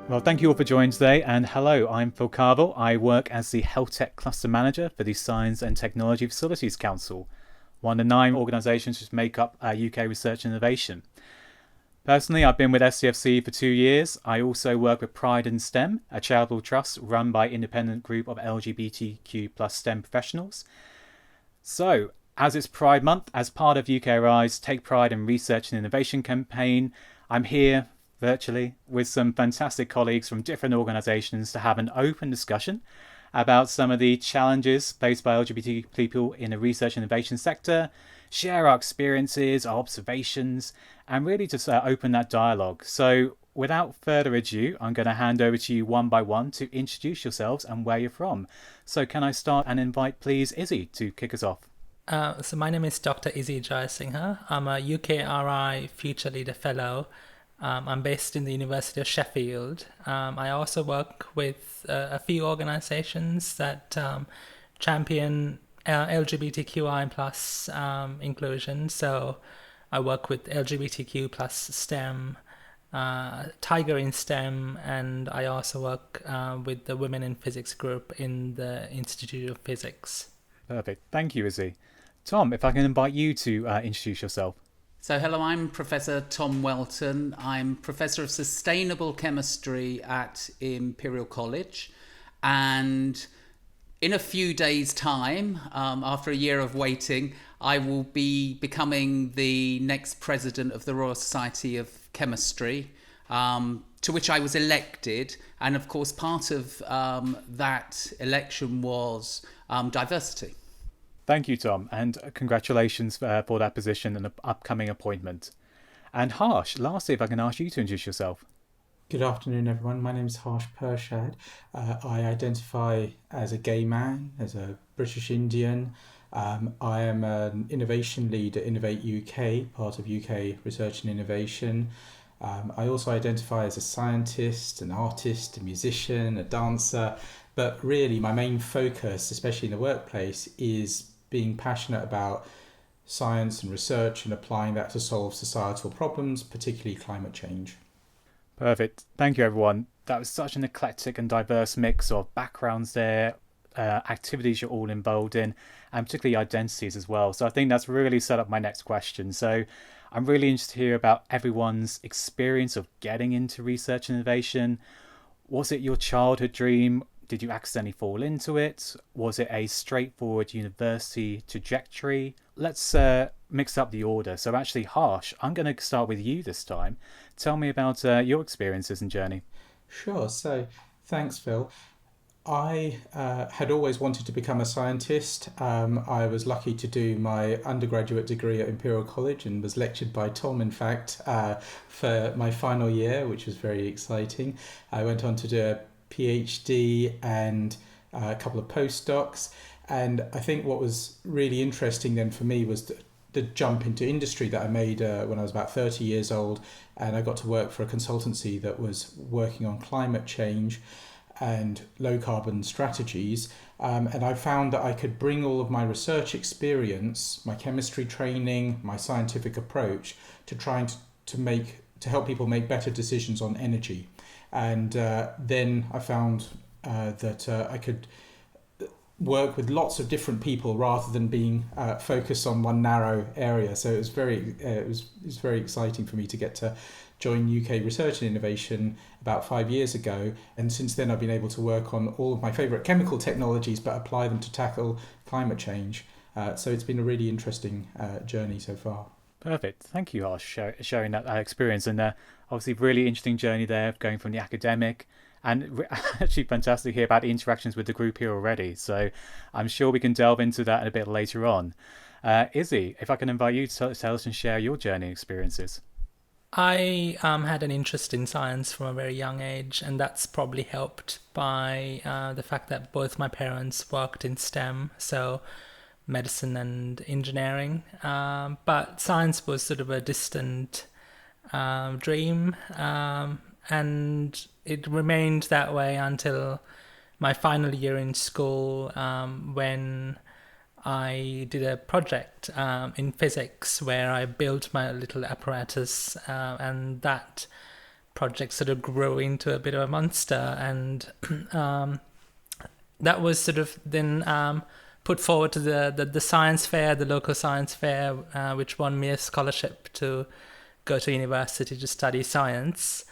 Well, thank you all for joining today. And hello, I'm Phil Carvil. I work as the Health Tech Cluster Manager for the Science and Technology Facilities Council, one of the 9 organisations which make up UK research and innovation. Personally, I've been with SCFC for 2 years. I also work with Pride in STEM, a charitable trust run by an independent group of LGBTQ plus STEM professionals. So, as it's Pride Month, as part of UKRI's Take Pride in Research and Innovation campaign, I'm here virtually with some fantastic colleagues from different organisations to have an open discussion about some of the challenges faced by LGBT people in the research and innovation sector, share our experiences, our observations, and really just open that dialogue. So without further ado, I'm going to hand over to you one by one to introduce yourselves and where you're from. So can I start and invite, please, Izzy to kick us off? So my name is Dr Izzy Jayasinghe. I'm a UKRI Future Leader Fellow. I'm based in the University of Sheffield. I also work with a few organisations that champion LGBTQI plus inclusion. So I work with LGBTQ plus STEM, Tiger in STEM, and I also work with the Women in Physics group in the Institute of Physics. Perfect. Thank you, Izzy. Tom, if I can invite you to introduce yourself. So hello, I'm Professor Tom Welton. I'm Professor of Sustainable Chemistry at Imperial College. And in a few days' time, after a year of waiting, I will be becoming the next president of the Royal Society of Chemistry, to which I was elected. And of course, part of that election was diversity. Thank you, Tom, and congratulations for that position and the upcoming appointment. And Harsh, lastly, if I can ask you to introduce yourself. Good afternoon, everyone. My name is Harsh Pershad. I identify as a gay man, as a British Indian. I am an innovation lead at Innovate UK, part of UK Research and Innovation. I also identify as a scientist, an artist, a musician, a dancer. But really, my main focus, especially in the workplace, is being passionate about science and research and applying that to solve societal problems, particularly climate change. Perfect. Thank you, everyone. That was such an eclectic and diverse mix of backgrounds there, activities you're all involved in, and particularly identities as well. So I think that's really set up my next question. So I'm really interested to hear about everyone's experience of getting into research and innovation. Was it your childhood dream? Did you accidentally fall into it? Was it a straightforward university trajectory? Let's mix up the order. So actually, Harsh, I'm going to start with you this time. Tell me about your experiences and journey. Sure. So thanks, Phil. I had always wanted to become a scientist. I was lucky to do my undergraduate degree at Imperial College and was lectured by Tom, in fact, for my final year, which was very exciting. I went on to do a PhD and a couple of postdocs. And I think what was really interesting then for me was the jump into industry that I made when I was about 30 years old. And I got to work for a consultancy that was working on climate change and low carbon strategies. And I found that I could bring all of my research experience, my chemistry training, my scientific approach to trying to help people make better decisions on energy. And then I found that I could work with lots of different people rather than being focused on one narrow area. So it was very exciting for me to get to join UK Research and Innovation about 5 years ago. And since then, I've been able to work on all of my favourite chemical technologies, but apply them to tackle climate change. So it's been a really interesting journey so far. Perfect. Thank you, Harsh, sharing that experience. And obviously, really interesting journey there, going from the academic. And actually fantastic to hear about the interactions with the group here already. So I'm sure we can delve into that a bit later on. Izzy, if I can invite you to tell us and share your journey experiences. I had an interest in science from a very young age, and that's probably helped by the fact that both my parents worked in STEM, so medicine and engineering. But science was sort of a distant dream, and it remained that way until my final year in school, when I did a project in physics where I built my little apparatus, and that project sort of grew into a bit of a monster, and that was sort of then put forward to the science fair, the local science fair, which won me a scholarship to go to university to study science.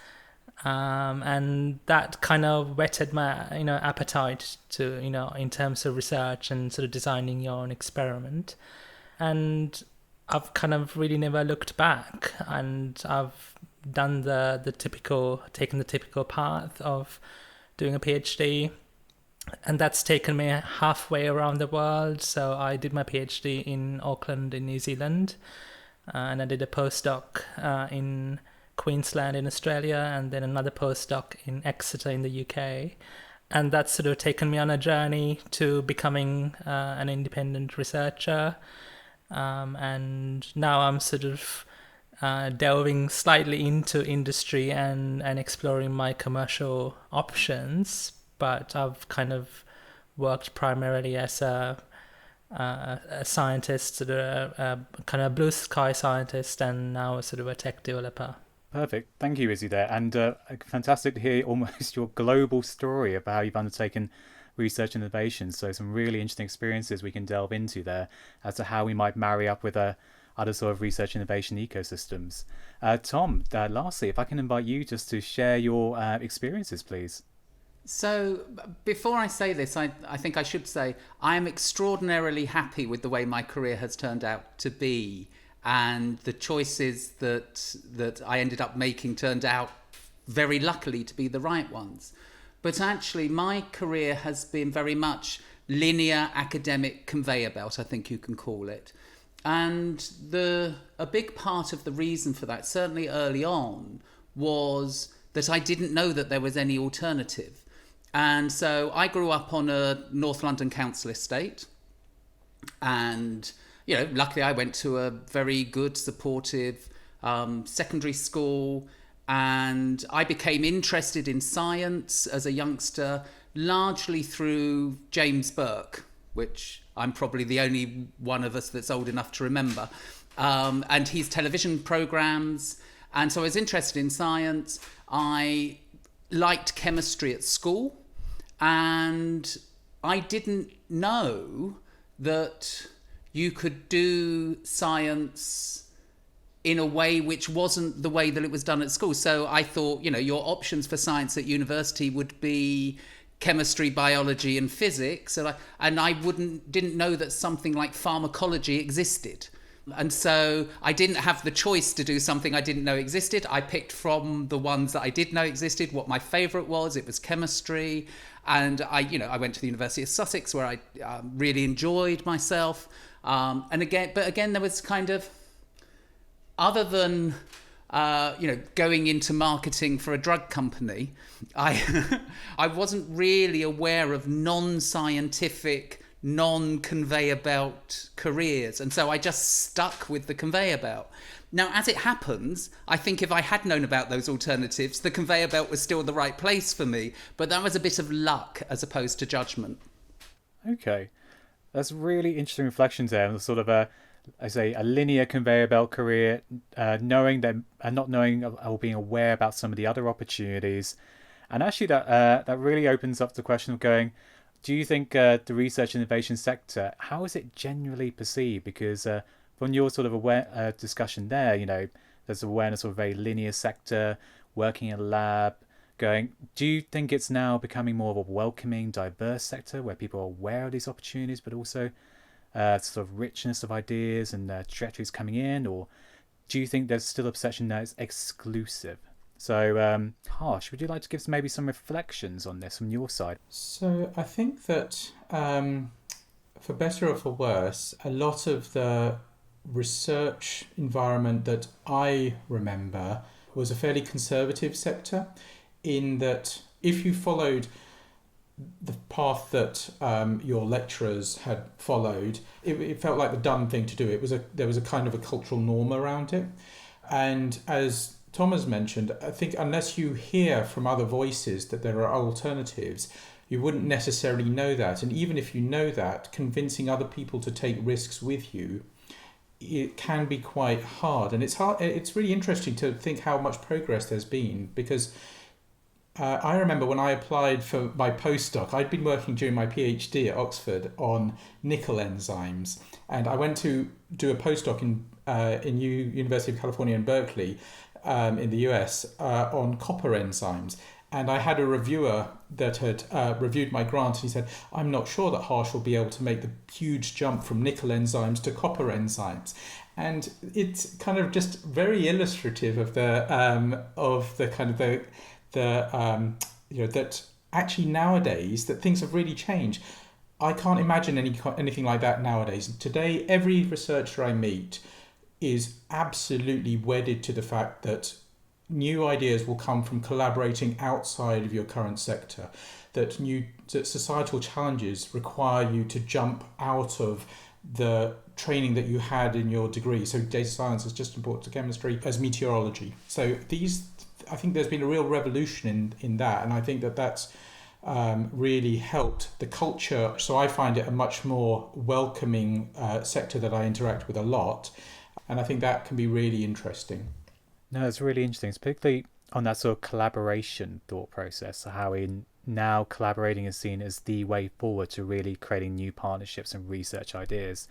And that kind of whetted my, appetite to, in terms of research and sort of designing your own experiment. And I've kind of really never looked back, and I've done taken the typical path of doing a PhD, and that's taken me halfway around the world. So I did my PhD in Auckland in New Zealand, and I did a postdoc in Queensland in Australia, and then another postdoc in Exeter in the UK. And that's sort of taken me on a journey to becoming an independent researcher. And now I'm sort of delving slightly into industry and exploring my commercial options. But I've kind of worked primarily as a scientist, sort of a kind of blue sky scientist, and now sort of a tech developer. Perfect. Thank you, Izzy, there. And fantastic to hear almost your global story of how you've undertaken research and innovation. So some really interesting experiences we can delve into there as to how we might marry up with other sort of research and innovation ecosystems. Tom, lastly, if I can invite you just to share your experiences, please. So before I say this, I think I should say I am extraordinarily happy with the way my career has turned out to be, and the choices that I ended up making turned out very luckily to be the right ones. But actually my career has been very much linear academic conveyor belt, I think you can call it. And a big part of the reason for that, certainly early on, was that I didn't know that there was any alternative. And so I grew up on a North London council estate, and luckily I went to a very good, supportive secondary school, and I became interested in science as a youngster largely through James Burke, which I'm probably the only one of us that's old enough to remember, and his television programmes. And so I was interested in science. I liked chemistry at school, and I didn't know that you could do science in a way which wasn't the way that it was done at school. So I thought, your options for science at university would be chemistry, biology and physics, and I didn't know that something like pharmacology existed. And so I didn't have the choice to do something I didn't know existed. I picked from the ones that I did know existed what my favourite was. It was chemistry. And I went to the University of Sussex, where I really enjoyed myself. But again, there was kind of, other than going into marketing for a drug company, I wasn't really aware of non-scientific, non-conveyor belt careers, and so I just stuck with the conveyor belt. Now, as it happens, I think if I had known about those alternatives, the conveyor belt was still the right place for me, but that was a bit of luck as opposed to judgment. Okay, that's really interesting reflections there, sort of a linear conveyor belt career, knowing that and not knowing or being aware about some of the other opportunities. And actually that really opens up the question of going, do you think the research and innovation sector, how is it generally perceived? Because from your sort of discussion there, there's awareness of a very linear sector, working in a lab, do you think it's now becoming more of a welcoming, diverse sector where people are aware of these opportunities, but also sort of richness of ideas and trajectories coming in? Or do you think there's still a perception that it's exclusive? So, Harsh, would you like to give maybe some reflections on this from your side? So I think that, for better or for worse, a lot of the research environment that I remember was a fairly conservative sector, in that if you followed the path that your lecturers had followed, it felt like the done thing to do. There was a kind of a cultural norm around it. And as Thomas mentioned, I think unless you hear from other voices that there are alternatives, you wouldn't necessarily know that. And even if you know that, convincing other people to take risks with you it can be quite hard, and it's hard. It's really interesting to think how much progress there's been, because I remember when I applied for my postdoc, I'd been working during my PhD at Oxford on nickel enzymes, and I went to do a postdoc in University of California in Berkeley, in the US, on copper enzymes. And I had a reviewer that had reviewed my grant, and he said, I'm not sure that Harsh will be able to make the huge jump from nickel enzymes to copper enzymes. And it's kind of just very illustrative of the kind of that actually nowadays that things have really changed. I can't imagine anything like that nowadays. Today, every researcher I meet is absolutely wedded to the fact that new ideas will come from collaborating outside of your current sector, that societal challenges require you to jump out of the training that you had in your degree. So data science is just as important to chemistry as meteorology. So I think there's been a real revolution in that, and I think that's really helped the culture. So I find it a much more welcoming sector that I interact with a lot, and I think that can be really interesting. No, it's really interesting, particularly on that sort of collaboration thought process, how now collaborating is seen as the way forward to really creating new partnerships and research ideas.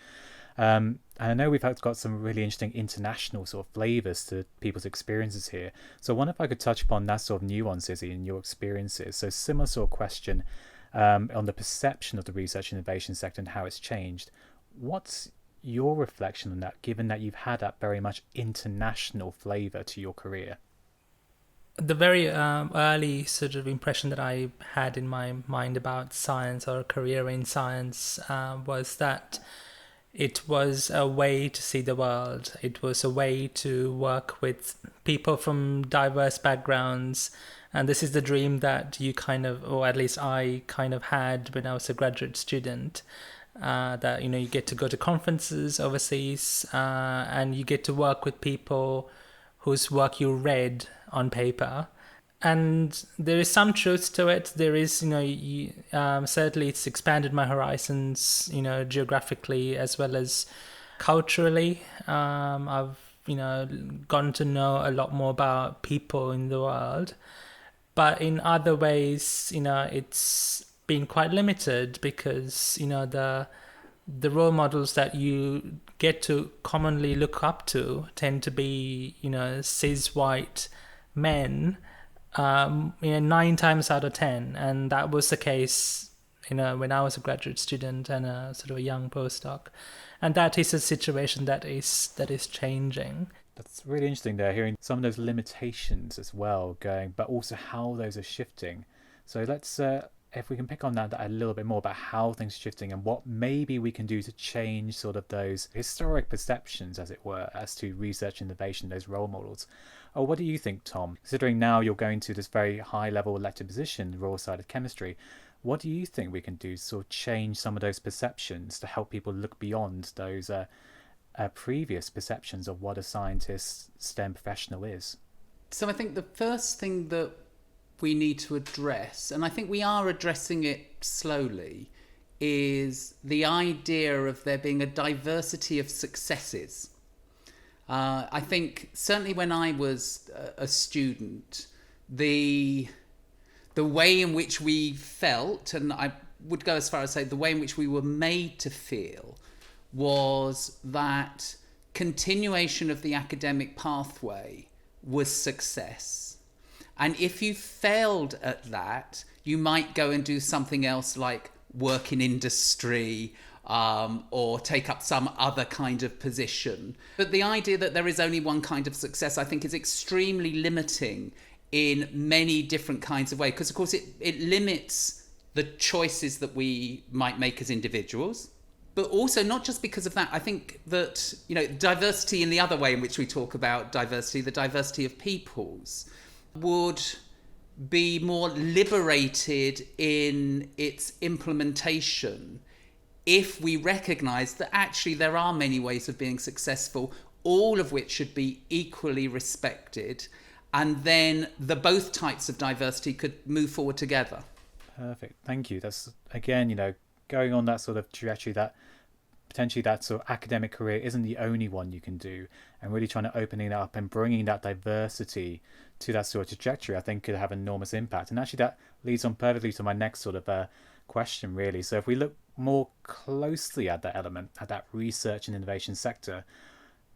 And I know we've got some really interesting international sort of flavours to people's experiences here. So I wonder if I could touch upon that sort of nuance, Izzy, in your experiences. So similar sort of question on the perception of the research innovation sector and how it's changed. What's your reflection on that, given that you've had that very much international flavour to your career? The very early sort of impression that I had in my mind about science or a career in science was that it was a way to see the world. It was a way to work with people from diverse backgrounds. And this is the dream that you kind of, or at least I kind of had when I was a graduate student. That you get to go to conferences overseas, and you get to work with people whose work you read on paper, and there is some truth to it. There is certainly it's expanded my horizons geographically as well as culturally. I've gotten to know a lot more about people in the world, but in other ways it's been quite limited, because the role models that you get to commonly look up to tend to be cis white men 9 times out of 10, and that was the case when I was a graduate student and a sort of a young postdoc, and that is a situation that is changing. That's really interesting there, hearing some of those limitations as well but also how those are shifting. So let's if we can pick on that a little bit more about how things are shifting and what maybe we can do to change sort of those historic perceptions, as it were, as to research innovation, those role models. What do you think, Tom? Considering now you're going to this very high level elected position, the Royal Society of Chemistry, what do you think we can do to sort of change some of those perceptions to help people look beyond those previous perceptions of what a scientist, STEM professional is? So I think the first thing that we need to address, and I think we are addressing it slowly, is the idea of there being a diversity of successes. I think certainly when I was a student, the way in which we felt, and I would go as far as say the way in which we were made to feel, was that continuation of the academic pathway was success. And if you failed at that, you might go and do something else like work in industry or take up some other kind of position. But the idea that there is only one kind of success, I think, is extremely limiting in many different kinds of ways. Because, of course, it limits the choices that we might make as individuals. But also, not just because of that, I think that, diversity in the other way in which we talk about diversity, the diversity of peoples, would be more liberated in its implementation if we recognise that actually there are many ways of being successful, all of which should be equally respected, and then the both types of diversity could move forward together. Perfect, thank you. That's again, going on that sort of trajectory that potentially that sort of academic career isn't the only one you can do, and really trying to open it up and bringing that diversity to that sort of trajectory, I think could have enormous impact. And actually that leads on perfectly to my next sort of question, really. So if we look more closely at that element, at that research and innovation sector,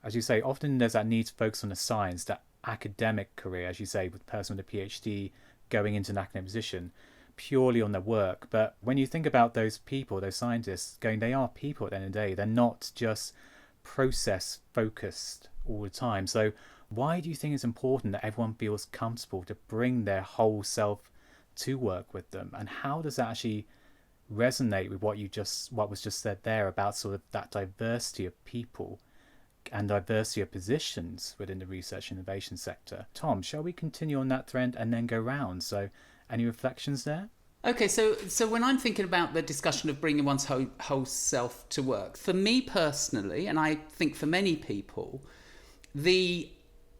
as you say, often there's that need to focus on the science, that academic career, as you say, with a person with a PhD going into an academic position purely on their work. But when you think about those people, those scientists going, they are people at the end of the day. They're not just process focused all the time. So why do you think it's important that everyone feels comfortable to bring their whole self to work with them? And how does that actually resonate with what was just said there about sort of that diversity of people and diversity of positions within the research and innovation sector? Tom, shall we continue on that thread and then go round? So any reflections there? Okay, so when I'm thinking about the discussion of bringing one's whole self to work, for me personally, and I think for many people, the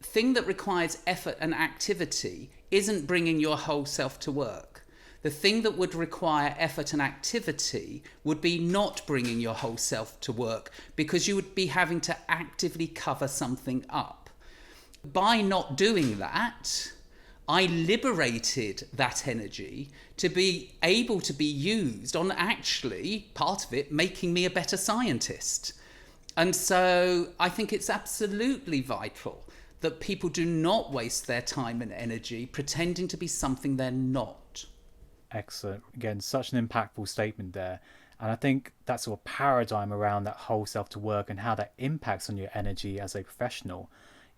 thing that requires effort and activity isn't bringing your whole self to work. The thing that would require effort and activity would be not bringing your whole self to work, because you would be having to actively cover something up. By not doing that, I liberated that energy to be able to be used on actually, part of it, making me a better scientist. And so I think it's absolutely vital that people do not waste their time and energy pretending to be something they're not. Excellent. Again, such an impactful statement there. And I think that sort of paradigm around that whole self to work and how that impacts on your energy as a professional.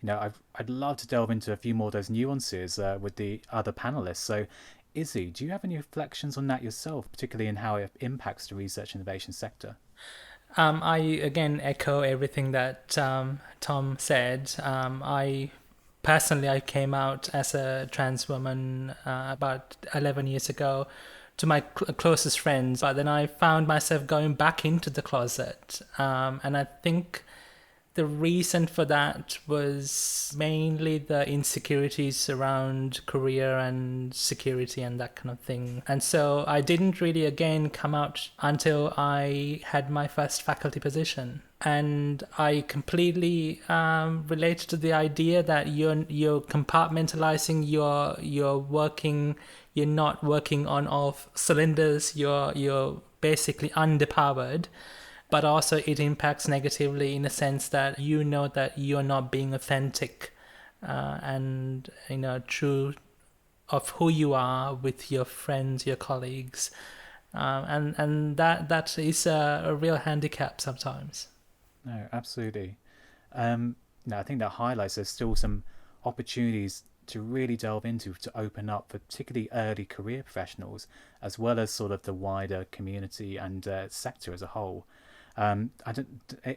I'd love to delve into a few more of those nuances with the other panelists. So, Izzy, do you have any reflections on that yourself, particularly in how it impacts the research innovation sector? I again echo everything that Tom said. I came out as a trans woman about 11 years ago to my closest friends, but then I found myself going back into the closet, and I think the reason for that was mainly the insecurities around career and security and that kind of thing. And so I didn't really again come out until I had my first faculty position. And I completely relate to the idea that you're compartmentalizing, you're working, you're not working on all cylinders, you're basically underpowered. But also it impacts negatively in the sense that you know that you're not being authentic and true of who you are with your friends, your colleagues, and that is a real handicap sometimes. No, absolutely. No, I think that highlights there's still some opportunities to really delve into, to open up for particularly early career professionals, as well as sort of the wider community and sector as a whole.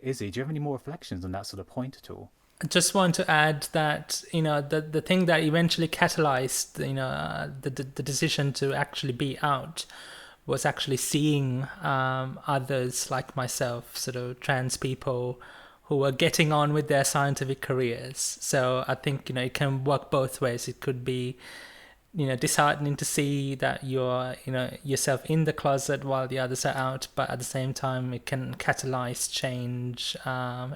Izzy, do you have any more reflections on that sort of point at all? I just want to add that the thing that eventually catalyzed the decision to actually be out was actually seeing others like myself, sort of trans people who were getting on with their scientific careers. So I think it can work both ways. It could be disheartening to see that you're yourself in the closet while the others are out, but at the same time it can catalyze change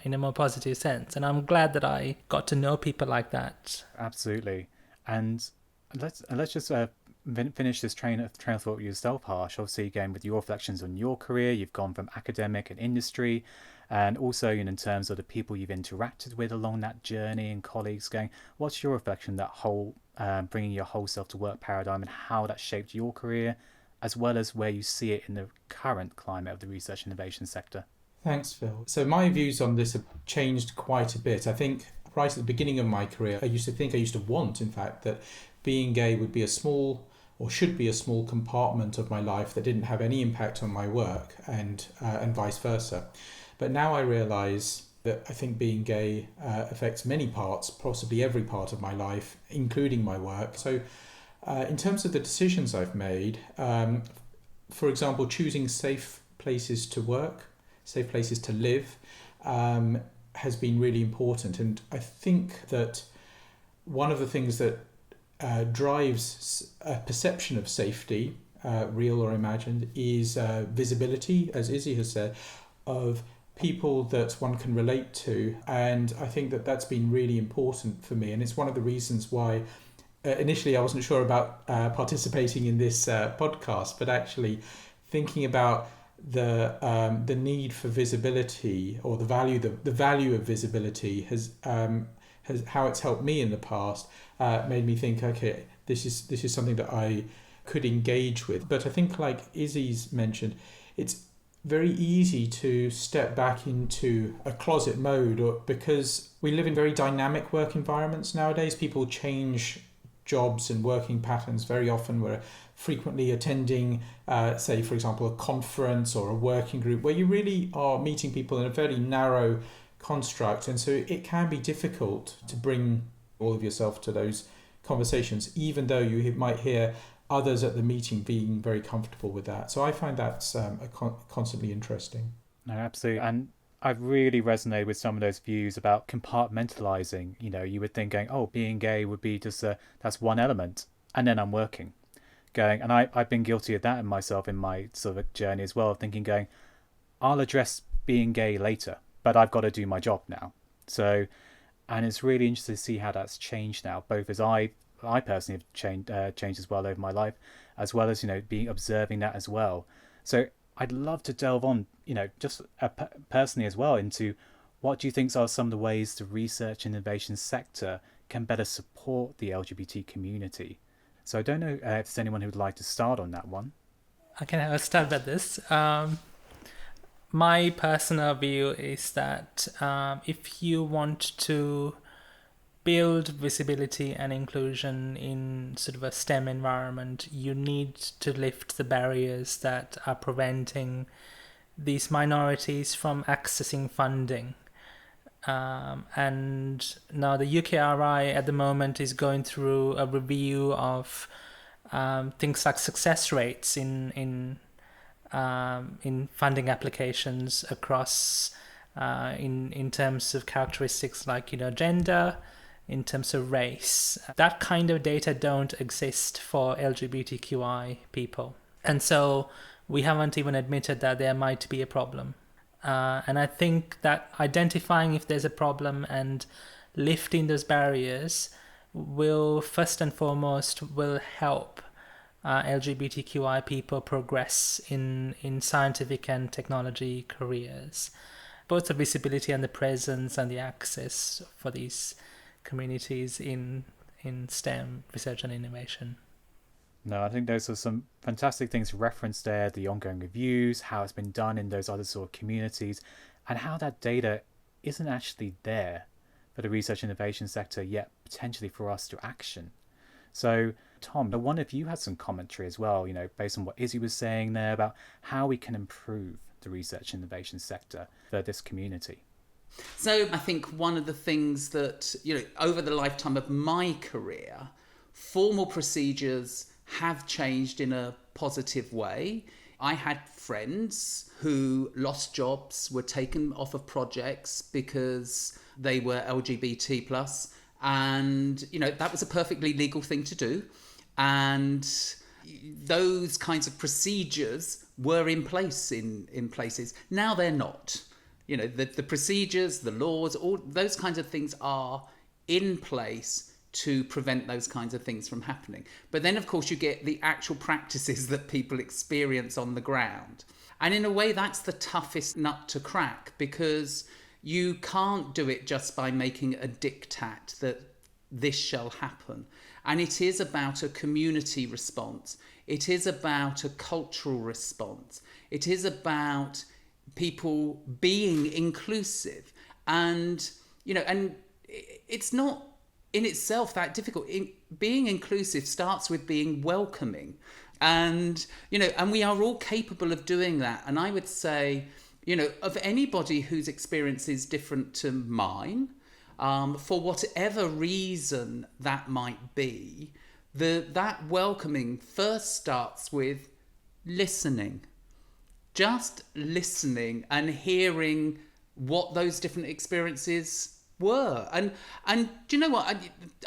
in a more positive sense. And I'm glad that I got to know people like that. Absolutely. And let's just finish this train of thought with yourself, Harsh. Obviously, again, with your reflections on your career, you've gone from academic and industry, and also in terms of the people you've interacted with along that journey and colleagues going, what's your reflection, that whole bringing your whole self to work paradigm and how that shaped your career, as well as where you see it in the current climate of the research innovation sector? Thanks, Phil. So my views on this have changed quite a bit. I think right at the beginning of my career, I used to want, in fact, that being gay would be should be a small compartment of my life that didn't have any impact on my work, and vice versa. But now I realise that I think being gay affects many parts, possibly every part of my life, including my work. So in terms of the decisions I've made, for example, choosing safe places to work, safe places to live, has been really important. And I think that one of the things that drives a perception of safety, real or imagined, is visibility, as Izzy has said, of people that one can relate to. And I think that that's been really important for me. And it's one of the reasons why initially I wasn't sure about participating in this podcast, but actually thinking about the need for visibility, or the value of visibility has how it's helped me in the past, made me think, okay, this is something that I could engage with. But I think, like Izzy's mentioned, it's very easy to step back into a closet mode, or because we live in very dynamic work environments nowadays. People change jobs and working patterns very often. We're frequently attending, say, for example, a conference or a working group where you really are meeting people in a very narrow construct. And so it can be difficult to bring all of yourself to those conversations, even though you might hear others at the meeting being very comfortable with that. So I find that's constantly interesting. No, absolutely. And I've really resonated with some of those views about compartmentalizing. You know, you would think going, oh, being gay would be just that's one element, and then I'm working. And I've been guilty of that in myself in my sort of journey as well, thinking going, I'll address being gay later, but I've got to do my job now. So, and it's really interesting to see how that's changed now, both as I personally have changed as well over my life, as well as, you know, observing that as well. So I'd love to delve on, you know, just personally as well, into what do you think are some of the ways the research and innovation sector can better support the LGBT community? So I don't know if there's anyone who would like to start on that one. I'll start with this. My personal view is that if you want to build visibility and inclusion in sort of a STEM environment, you need to lift the barriers that are preventing these minorities from accessing funding. And now the UKRI at the moment is going through a review of things like success rates in funding applications across in terms of characteristics like, you know, gender, in terms of race. That kind of data don't exist for LGBTQI people. And so we haven't even admitted that there might be a problem. And I think that identifying if there's a problem and lifting those barriers will, first and foremost, will help LGBTQI people progress in scientific and technology careers. Both the visibility and the presence and the access for these communities in STEM research and innovation. No, I think those are some fantastic things referenced there, the ongoing reviews, how it's been done in those other sort of communities, and how that data isn't actually there for the research innovation sector yet potentially for us to action. So, Tom, I wonder if you had some commentary as well, you know, based on what Izzy was saying there about how we can improve the research innovation sector for this community. So I think one of the things that, you know, over the lifetime of my career, formal procedures have changed in a positive way. I had friends who lost jobs, were taken off of projects because they were LGBT plus, and, you know, that was a perfectly legal thing to do. And those kinds of procedures were in place in places. Now they're not. You know, the procedures, the laws, all those kinds of things are in place to prevent those kinds of things from happening. But then, of course, you get the actual practices that people experience on the ground. And in a way, that's the toughest nut to crack, because you can't do it just by making a diktat that this shall happen. And it is about a community response. It is about a cultural response. It is about people being inclusive. And, you know, and it's not in itself that difficult. Being inclusive starts with being welcoming. And, you know, and we are all capable of doing that. And I would say, you know, of anybody whose experience is different to mine, for whatever reason that might be, that welcoming first starts with listening. Just listening and hearing what those different experiences were. And do you know what?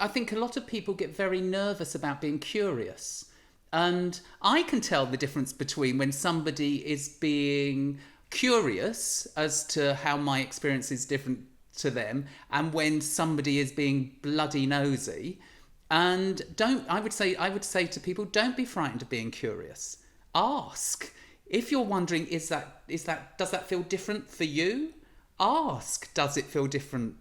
I think a lot of people get very nervous about being curious. And I can tell the difference between when somebody is being curious as to how my experience is different to them, and when somebody is being bloody nosy. And I would say to people, don't be frightened of being curious. Ask. If you're wondering, does that feel different for you? Ask, does it feel different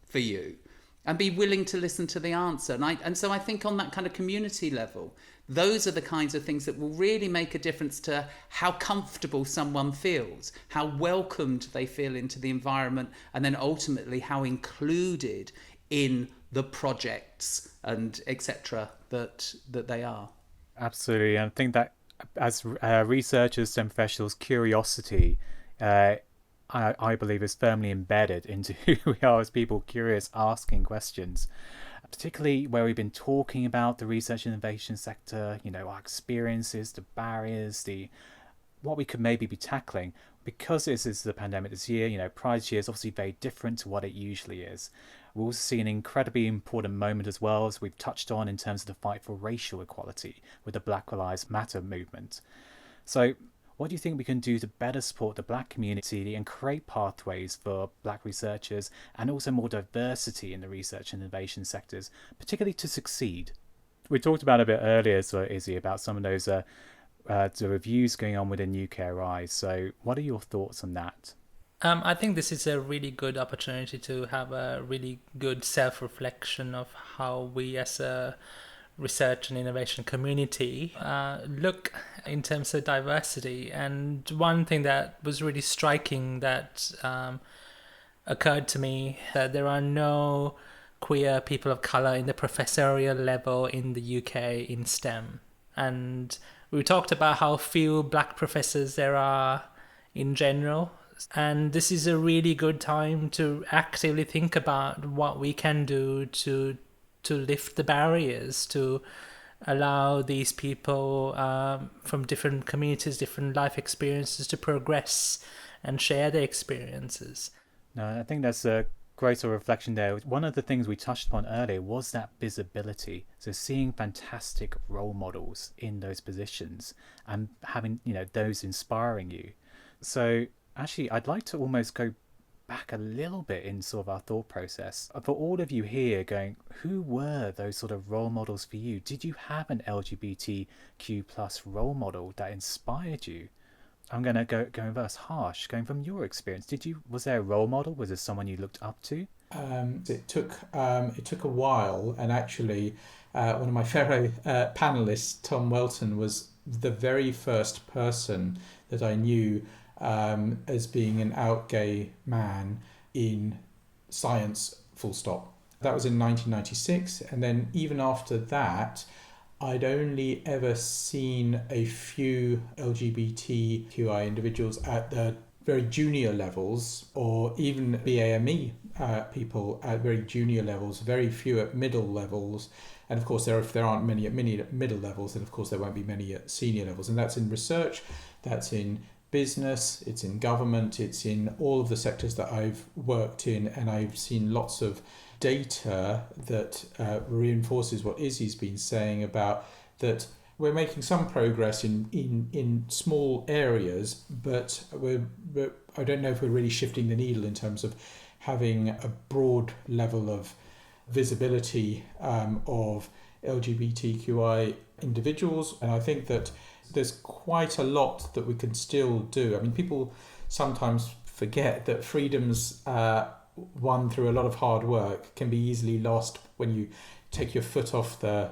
for you? And be willing to listen to the answer. And so I think on that kind of community level, those are the kinds of things that will really make a difference to how comfortable someone feels, how welcomed they feel into the environment, and then ultimately how included in the projects and etc. that they are. Absolutely. And I think that as researchers, STEM professionals, curiosity, I believe, is firmly embedded into who we are as people, curious, asking questions, particularly where we've been talking about the research and innovation sector, our experiences, the barriers, what we could maybe be tackling. Because this is the pandemic this year, Pride year is obviously very different to what it usually is. We'll also see an incredibly important moment as well, as we've touched on, in terms of the fight for racial equality with the Black Lives Matter movement. So what do you think we can do to better support the Black community and create pathways for Black researchers and also more diversity in the research and innovation sectors, particularly to succeed? We talked about a bit earlier, so Izzy, about some of those the reviews going on within UKRI. So what are your thoughts on that? I think this is a really good opportunity to have a really good self-reflection of how we as a research and innovation community look in terms of diversity. And one thing that was really striking that occurred to me, that there are no queer people of colour in the professorial level in the UK in STEM. And we talked about how few Black professors there are in general. And this is a really good time to actively think about what we can do to lift the barriers, to allow these people from different communities, different life experiences to progress and share their experiences. No, I think that's a great sort of reflection there. One of the things we touched upon earlier was that visibility. So seeing fantastic role models in those positions and having, those inspiring you. So actually, I'd like to almost go back a little bit in sort of our thought process. For all of you here going, who were those sort of role models for you? Did you have an LGBTQ plus role model that inspired you? I'm going to go in reverse. Harsh, going from your experience, was there a role model? Was there someone you looked up to? It took a while, and actually one of my fellow panellists, Tom Welton, was the very first person that I knew as being an out gay man in science, full stop. That was in 1996, and then even after that, I'd only ever seen a few LGBTQI individuals at the very junior levels, or even BAME people at very junior levels, very few at middle levels. And of course, if there aren't many at middle levels, then of course there won't be many at senior levels. And that's in research, that's in business, it's in government, it's in all of the sectors that I've worked in, and I've seen lots of data that reinforces what Izzy's been saying about that we're making some progress in small areas, but I don't know if we're really shifting the needle in terms of having a broad level of visibility of LGBTQI individuals. And I think that there's quite a lot that we can still do. I mean, people sometimes forget that freedoms won through a lot of hard work can be easily lost when you take your foot off the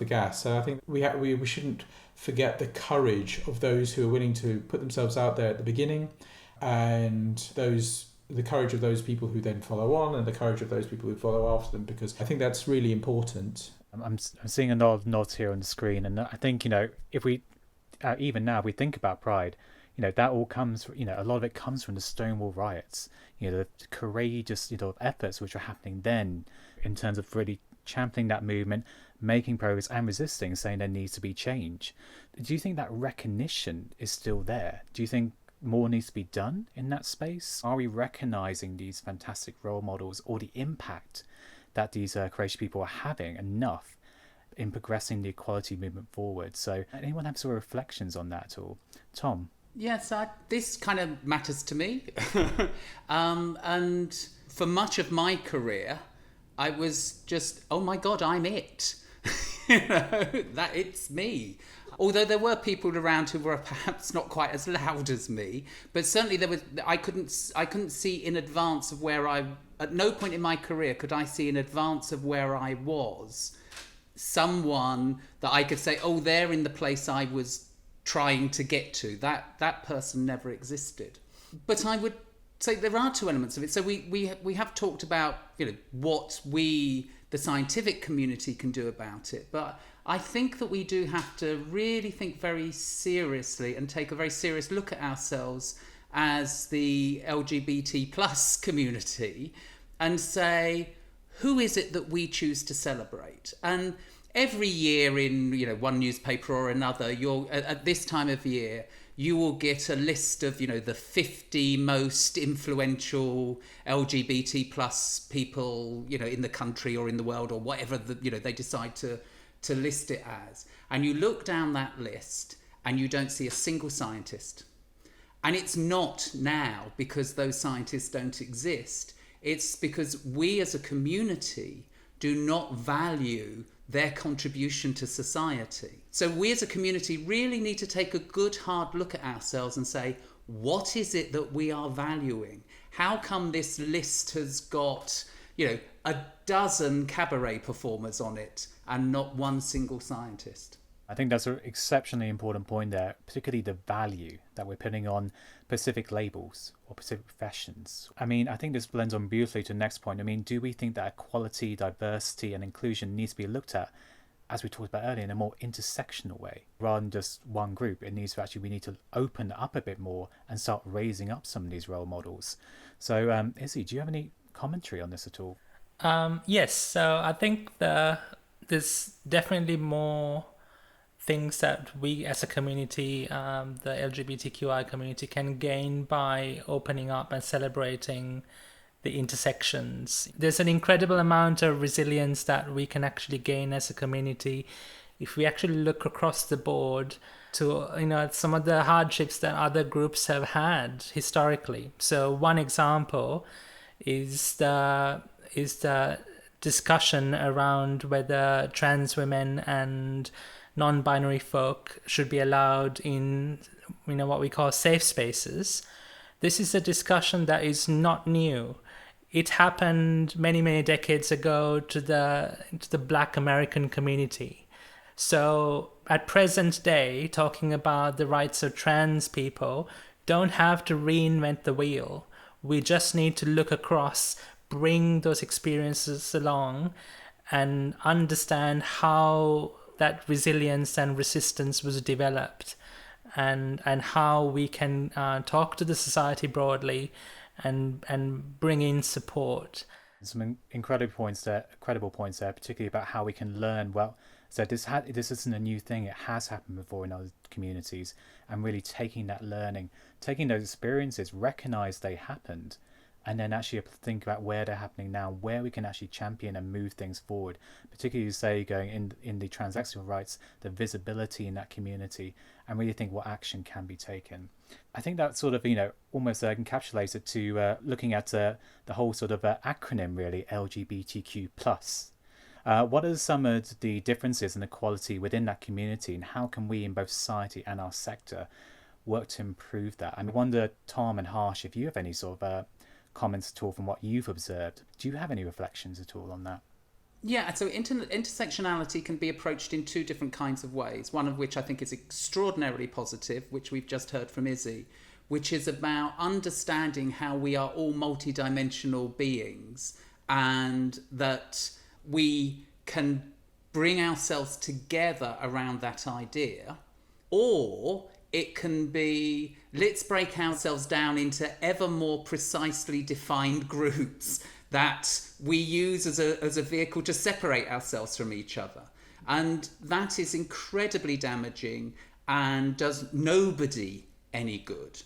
gas. So I think we shouldn't forget the courage of those who are willing to put themselves out there at the beginning, and the courage of those people who then follow on, and the courage of those people who follow after them, because I think that's really important. I'm seeing a lot of nods here on the screen, and I think, if we even now, if we think about Pride, that all comes, a lot of it comes from the Stonewall riots, the courageous, efforts which are happening then in terms of really championing that movement, making progress and resisting, saying there needs to be change. Do you think that recognition is still there? Do you think more needs to be done in that space? Are we recognizing these fantastic role models or the impact that these courageous people are having enough in progressing the equality movement forward? So anyone have sort of reflections on that at all? Tom? Yes, this kind of matters to me. And for much of my career, I was just, oh my God, I'm it. That it's me. Although there were people around who were perhaps not quite as loud as me, but certainly I couldn't see in advance of where at no point in my career could I see in advance of where I was someone that I could say, oh, they're in the place I was trying to get to. That person never existed. But I would say there are two elements of it. So we have talked about, what we, the scientific community, can do about it. But I think that we do have to really think very seriously and take a very serious look at ourselves as the LGBT plus community and say, who is it that we choose to celebrate? And every year in one newspaper or another, at this time of year, you will get a list of the 50 most influential LGBT plus people in the country or in the world or whatever they decide to list it as. And you look down that list and you don't see a single scientist. And it's not now because those scientists don't exist. It's because we as a community do not value their contribution to society. So we as a community really need to take a good hard look at ourselves and say, what is it that we are valuing? How come this list has got, a dozen cabaret performers on it and not one single scientist? I think that's an exceptionally important point there, particularly the value that we're putting on specific labels or specific professions. I mean, I think this blends on beautifully to the next point. I mean, do we think that equality, diversity and inclusion needs to be looked at, as we talked about earlier, in a more intersectional way rather than just one group? It needs to actually, we need to open up a bit more and start raising up some of these role models. So Izzy, do you have any commentary on this at all? Yes, so I think there's definitely more things that we as a community, the LGBTQI community, can gain by opening up and celebrating the intersections. There's an incredible amount of resilience that we can actually gain as a community if we actually look across the board to some of the hardships that other groups have had historically. So one example is the discussion around whether trans women and non-binary folk should be allowed in what we call safe spaces. This is a discussion that is not new. It happened many decades ago to the Black American community. So at present day, talking about the rights of trans people, don't have to reinvent the wheel. We just need to look across, bring those experiences along and understand how that resilience and resistance was developed and how we can talk to the society broadly and bring in support. Some incredible points there, particularly about how we can learn. Well, so this isn't a new thing. It has happened before in other communities, and really taking that learning, taking those experiences, recognize they happened, and then actually think about where they're happening now, where we can actually champion and move things forward, particularly, say, going in the transactional rights, the visibility in that community, and really think what action can be taken. I think that sort of, almost encapsulates it to looking at the whole sort of acronym, really, LGBTQ+. What are some of the differences and equality within that community, and how can we in both society and our sector work to improve that? I wonder, Tom and Harsh, if you have any sort of comments at all from what you've observed. Do you have any reflections at all on that? Yeah, so intersectionality can be approached in two different kinds of ways, one of which I think is extraordinarily positive, which we've just heard from Izzy, which is about understanding how we are all multidimensional beings and that we can bring ourselves together around that idea. Or it can be, let's break ourselves down into ever more precisely defined groups that we use as a vehicle to separate ourselves from each other. And that is incredibly damaging and does nobody any good,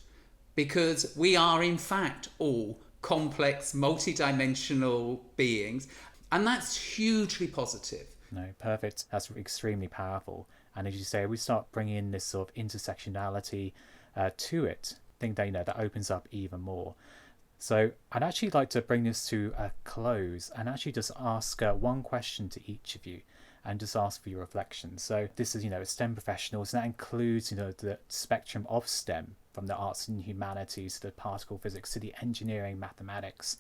because we are in fact all complex, multidimensional beings, and that's hugely positive. No, perfect. That's extremely powerful. And as you say, we start bringing in this sort of intersectionality, to it. I think that, that opens up even more. So I'd actually like to bring this to a close and actually just ask one question to each of you and just ask for your reflections. So this is, STEM professionals, and that includes, the spectrum of STEM, from the arts and humanities to the particle physics to the engineering, mathematics,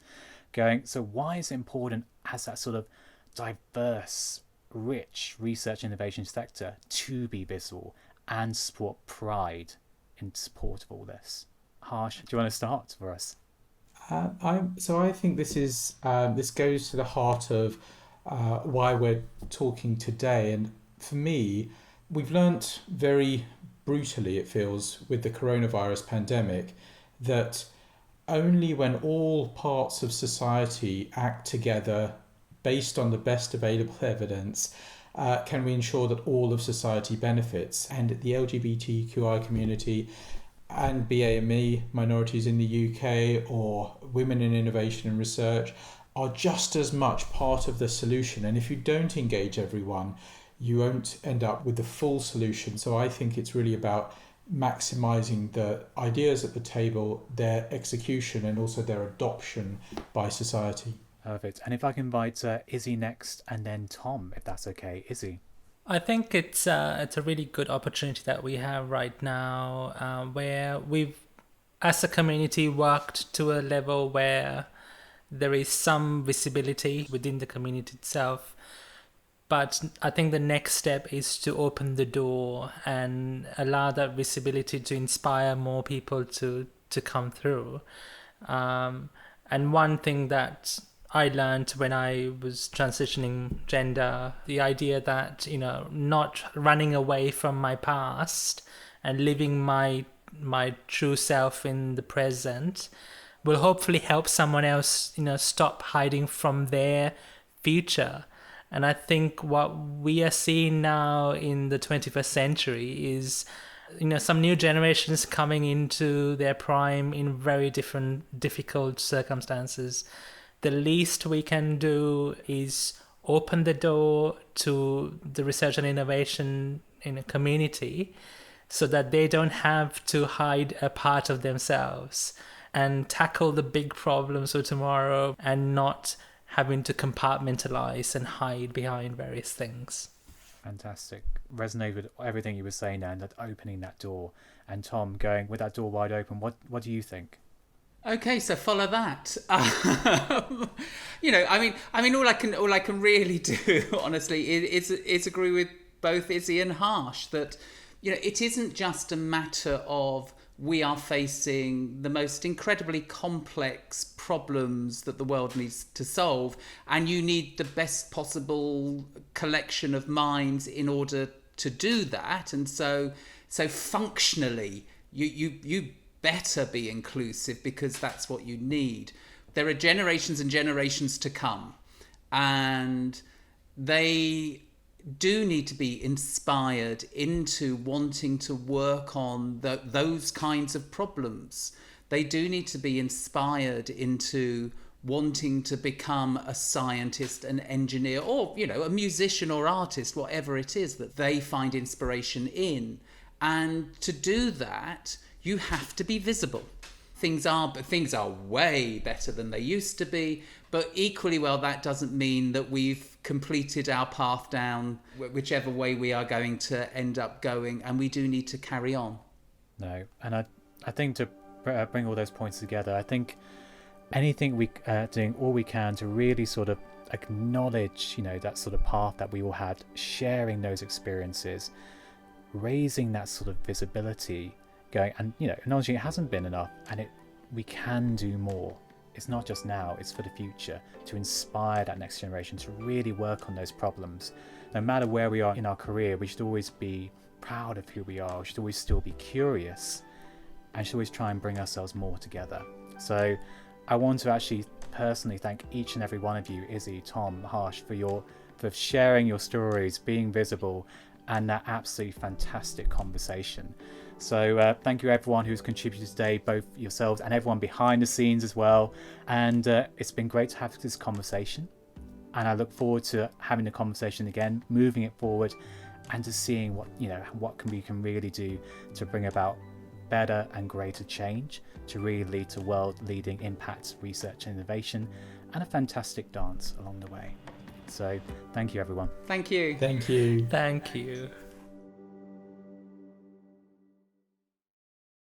so why is it important as that sort of diverse, rich research innovation sector to be visible and support Pride in support of all this? Harsh, do you want to start for us? I think this goes to the heart of why we're talking today. And for me, we've learnt very brutally, it feels, with the coronavirus pandemic, that only when all parts of society act together based on the best available evidence can we ensure that all of society benefits. And the LGBTQI community and BAME minorities in the UK, or women in innovation and research, are just as much part of the solution. And if you don't engage everyone, you won't end up with the full solution. So I think it's really about maximising the ideas at the table, their execution, and also their adoption by society. Perfect. And if I can invite Izzy next, and then Tom, if that's okay. Izzy. I think it's a really good opportunity that we have right now, where we've, as a community, worked to a level where there is some visibility within the community itself. But I think the next step is to open the door and allow that visibility to inspire more people to come through. And one thing that I learned when I was transitioning gender, the idea that, not running away from my past and living my true self in the present will hopefully help someone else, stop hiding from their future. And I think what we are seeing now in the 21st century is, some new generations coming into their prime in very difficult circumstances. The least we can do is open the door to the research and innovation in a community so that they don't have to hide a part of themselves and tackle the big problems of tomorrow and not having to compartmentalize and hide behind various things. Fantastic. Resonate with everything you were saying there, and that opening that door. And Tom, going with that door wide open, what do you think? Okay, so follow that. All I can really do, honestly, is agree with both Izzy and Harsh that, it isn't just a matter of we are facing the most incredibly complex problems that the world needs to solve, and you need the best possible collection of minds in order to do that. And so functionally, you better be inclusive, because that's what you need. There are generations and generations to come, and they do need to be inspired into wanting to work on those kinds of problems. They do need to be inspired into wanting to become a scientist, an engineer, or a musician or artist, whatever it is that they find inspiration in. And to do that, you have to be visible. Things are way better than they used to be, but equally well, that doesn't mean that we've completed our path down whichever way we are going to end up going, and we do need to carry on. No, and I think to bring all those points together, I think anything we doing all we can to really sort of acknowledge, that sort of path that we all had, sharing those experiences, raising that sort of visibility, going and acknowledging it hasn't been enough, and we can do more. It's not just now, it's for the future, to inspire that next generation to really work on those problems. No matter where we are in our career, we should always be proud of who we are. We should always still be curious, and should always try and bring ourselves more together. So I want to actually personally thank each and every one of you, Izzy, Tom, Harsh, for sharing your stories, being visible, and that absolutely fantastic conversation. So thank you everyone who's contributed today, both yourselves and everyone behind the scenes as well. And it's been great to have this conversation. And I look forward to having the conversation again, moving it forward, and to seeing what we can really do to bring about better and greater change to really lead to world-leading impact, research and innovation, and a fantastic dance along the way. So thank you, everyone. Thank you. Thank you. Thank you.